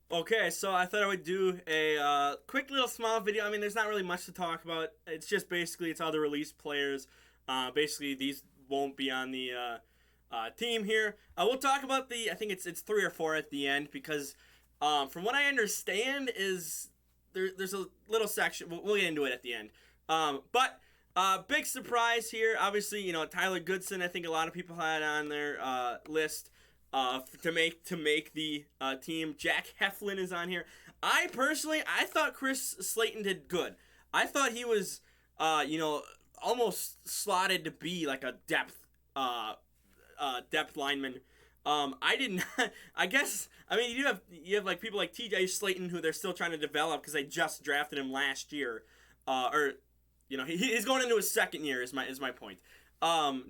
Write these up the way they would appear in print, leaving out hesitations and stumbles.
Okay, so I thought I would do a quick little small video. I mean, there's not really much to talk about. It's just basically it's all the released players. Basically, these won't be on the team here. We'll talk about I think it's three or four at the end because from what I understand is there's a little section. We'll get into it at the end. But big surprise here. Obviously, Tyler Goodson. I think a lot of people had on their list to make the team. Jack Heflin is on here. I thought Chris Slayton did good. I thought he was, almost slotted to be like a depth lineman. I did not. I guess. I mean, you have like people like T.J. Slayton who they're still trying to develop because they just drafted him last year, or he's going into his second year. Is my point.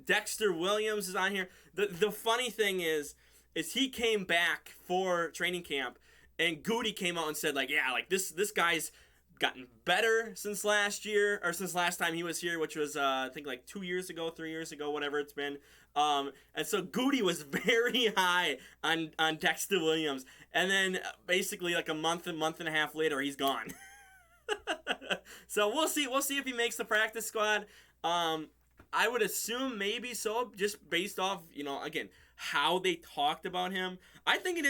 Dexter Williams is on here. The funny thing is he came back for training camp, and Goody came out and said like, yeah, like this guy's gotten better since last year, or since last time he was here, which was I think like 2 years ago, 3 years ago, whatever it's been. And so Goody was very high on Dexter Williams, and then basically like a month and a half later, he's gone. So we'll see if he makes the practice squad. I would assume maybe so, just based off, again, how they talked about him. I think he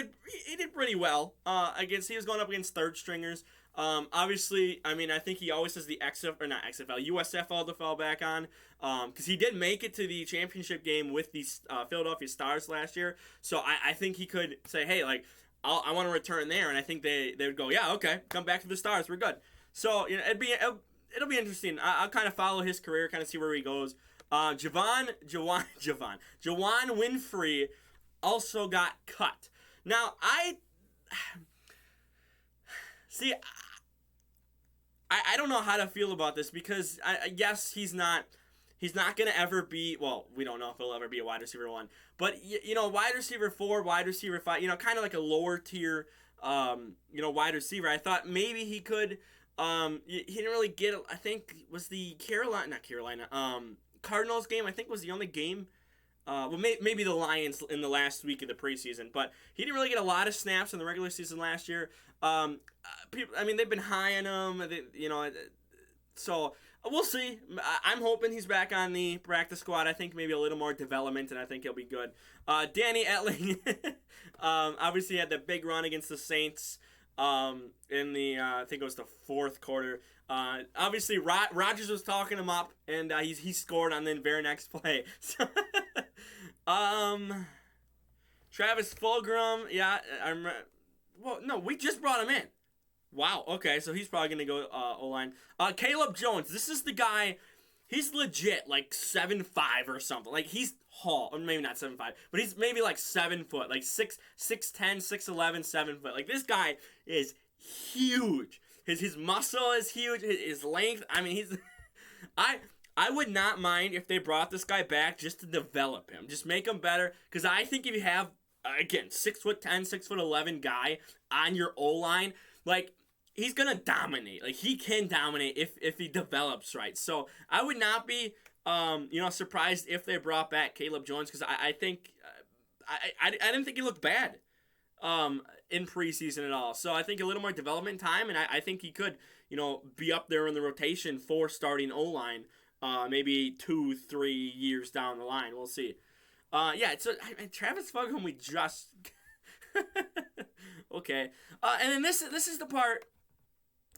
did pretty well. He was going up against third stringers. Obviously, I mean, I think he always has the USFL to fall back on. Because he did make it to the championship game with the Philadelphia Stars last year. So I think he could say, hey, like, I want to return there. And I think they would go, yeah, okay, come back to the Stars. We're good. So, it'll be interesting. I'll kind of follow his career, kind of see where he goes. Jawan Winfrey also got cut. Now, I don't know how to feel about this because I guess he's not going to ever be, well, we don't know if he'll ever be a wide receiver 1, but wide receiver 4, wide receiver 5, kind of like a lower tier wide receiver. I thought maybe he could. He didn't really get. I think was the Cardinals game. I think was the only game. Maybe the Lions in the last week of the preseason, but he didn't really get a lot of snaps in the regular season last year. People, I mean, they've been high on him. So we'll see. I'm hoping he's back on the practice squad. I think maybe a little more development, and I think he'll be good. Danny Etling, obviously had the big run against the Saints. In the I think it was the fourth quarter. Obviously Rodgers was talking him up, and he scored on the very next play. So, Travis Fulgrum, yeah, well, no, we just brought him in. Wow, okay, so he's probably gonna go O-line. Caleb Jones, this is the guy. He's legit like 7'5" or something. Like he's tall, or maybe not 7'5", but he's maybe like 7 foot, like 6'10", 6'11", 7 foot. Like this guy is huge. His muscle is huge. His length. I mean, I would not mind if they brought this guy back just to develop him, just make him better. Because I think if you have again 6'10", 6'11" guy on your O line, like. He's gonna dominate. Like he can dominate if he develops right. So I would not be, surprised if they brought back Caleb Jones because I think I didn't think he looked bad, in preseason at all. So I think a little more development time, and I think he could, be up there in the rotation for starting O line, maybe 2-3 years down the line. We'll see. Travis Fulgham we just. Okay, and then this is the part.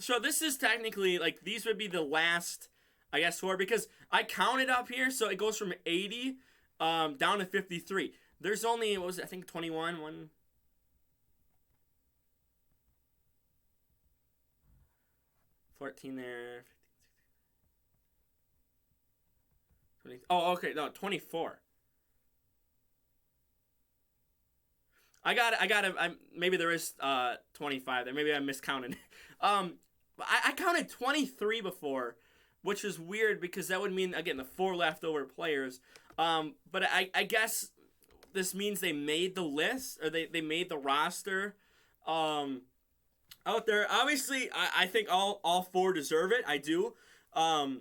So this is technically, like, these would be the last, I guess, 4, because I counted up here, so it goes from 80 down to 53. There's only, what was it, I think 21, 14 there, 15, 16, 20, oh, okay, no, 24. Maybe there is 25 there, maybe I miscounted. I counted 23 before, which is weird because that would mean, again, the 4 leftover players. But I guess this means they made the list, or they made the roster out there. Obviously, I think all 4 deserve it. I do. I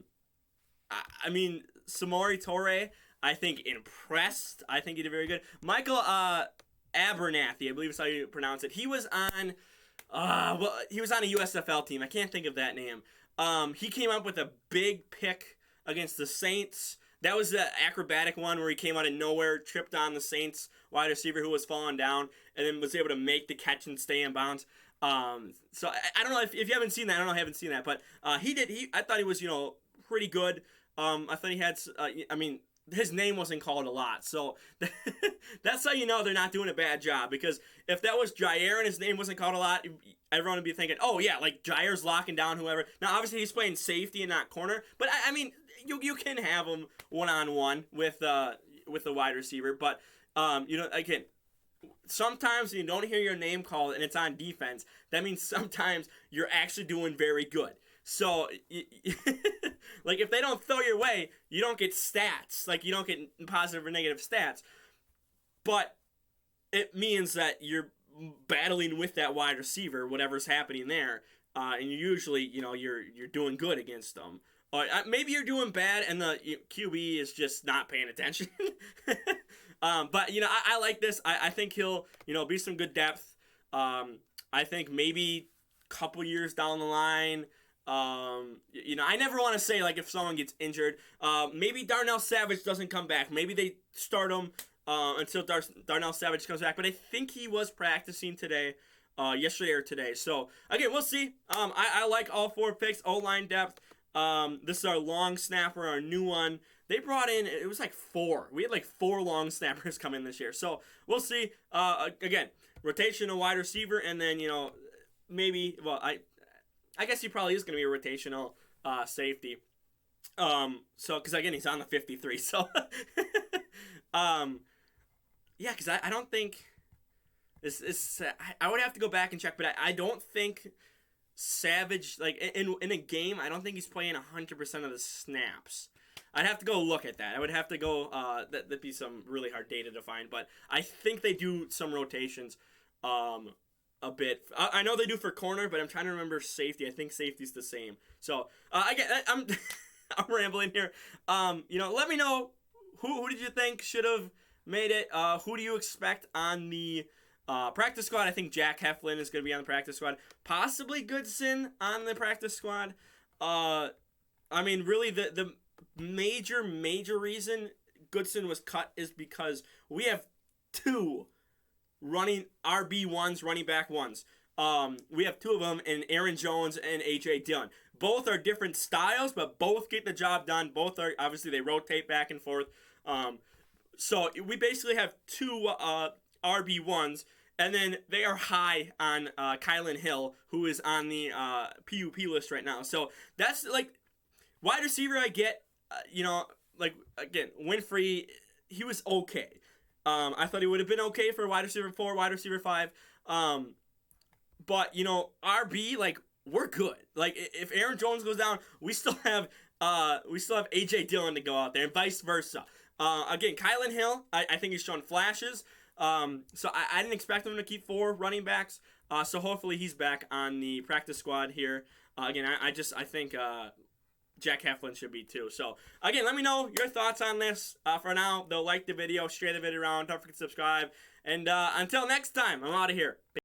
mean, Samori Torre, I think, impressed. I think he did very good. Michael Abernathy, I believe is how you pronounce it. He was on Well, he was on a USFL team. I can't think of that name. He came up with a big pick against the Saints. That was the acrobatic one where he came out of nowhere, tripped on the Saints wide receiver who was falling down, and then was able to make the catch and stay in bounds. So I don't know if you haven't seen that. I don't know. I haven't seen that, but he did. I thought he was pretty good. I thought he had. I mean, his name wasn't called a lot, so that's how you know they're not doing a bad job. Because if that was Jair and his name wasn't called a lot, everyone would be thinking, oh yeah, like Jair's locking down whoever. Now obviously he's playing safety and not corner, but I mean you can have him one-on-one with the wide receiver, but again, sometimes you don't hear your name called and it's on defense. That means sometimes you're actually doing very good. So, like, if they don't throw your way, you don't get stats. Like, you don't get positive or negative stats. But it means that you're battling with that wide receiver, whatever's happening there. And usually, you're doing good against them. Maybe you're doing bad and the QB is just not paying attention. But, I like this. I think he'll, be some good depth. I think maybe a couple years down the line, I never want to say, like, if someone gets injured, maybe Darnell Savage doesn't come back. Maybe they start him until Darnell Savage comes back. But I think he was practicing today, yesterday or today. So, again, we'll see. I like all 4 picks, O-line depth. This is our long snapper, our new one. They brought in, it was like 4. We had like 4 long snappers come in this year. So, we'll see. Again, rotational wide receiver, and then, maybe, well, I guess he probably is going to be a rotational safety. Because again, he's on the 53. So, yeah, because I don't think this. I would have to go back and check, but I don't think Savage, like in a game, I don't think he's playing 100% of the snaps. I'd have to go look at that. I would have to go. That'd be some really hard data to find, but I think they do some rotations. A bit. I know they do for corner, but I'm trying to remember safety. I think safety's the same. So I'm rambling here. Let me know who did you think should have made it. Who do you expect on the practice squad? I think Jack Heflin is going to be on the practice squad. Possibly Goodson on the practice squad. I mean, really the major reason Goodson was cut is because we have 2 running RB1s, running back 1s. We have 2 of them, in Aaron Jones and A.J. Dillon. Both are different styles, but both get the job done. Both are, obviously, they rotate back and forth. So we basically have 2 RB1s, and then they are high on Kylan Hill, who is on the PUP list right now. So that's, like, wide receiver I get, like, again, Winfrey, he was okay. I thought he would have been okay for wide receiver 4, wide receiver 5. But, RB, like, we're good. Like, if Aaron Jones goes down, we still have A.J. Dillon to go out there, and vice versa. Again, Kylan Hill, I think he's shown flashes. So I didn't expect him to keep 4 running backs. So hopefully he's back on the practice squad here. Again, I think Jack Heflin should be too. So, again, let me know your thoughts on this. For now, though, like the video, share the video around, don't forget to subscribe. And until next time, I'm out of here.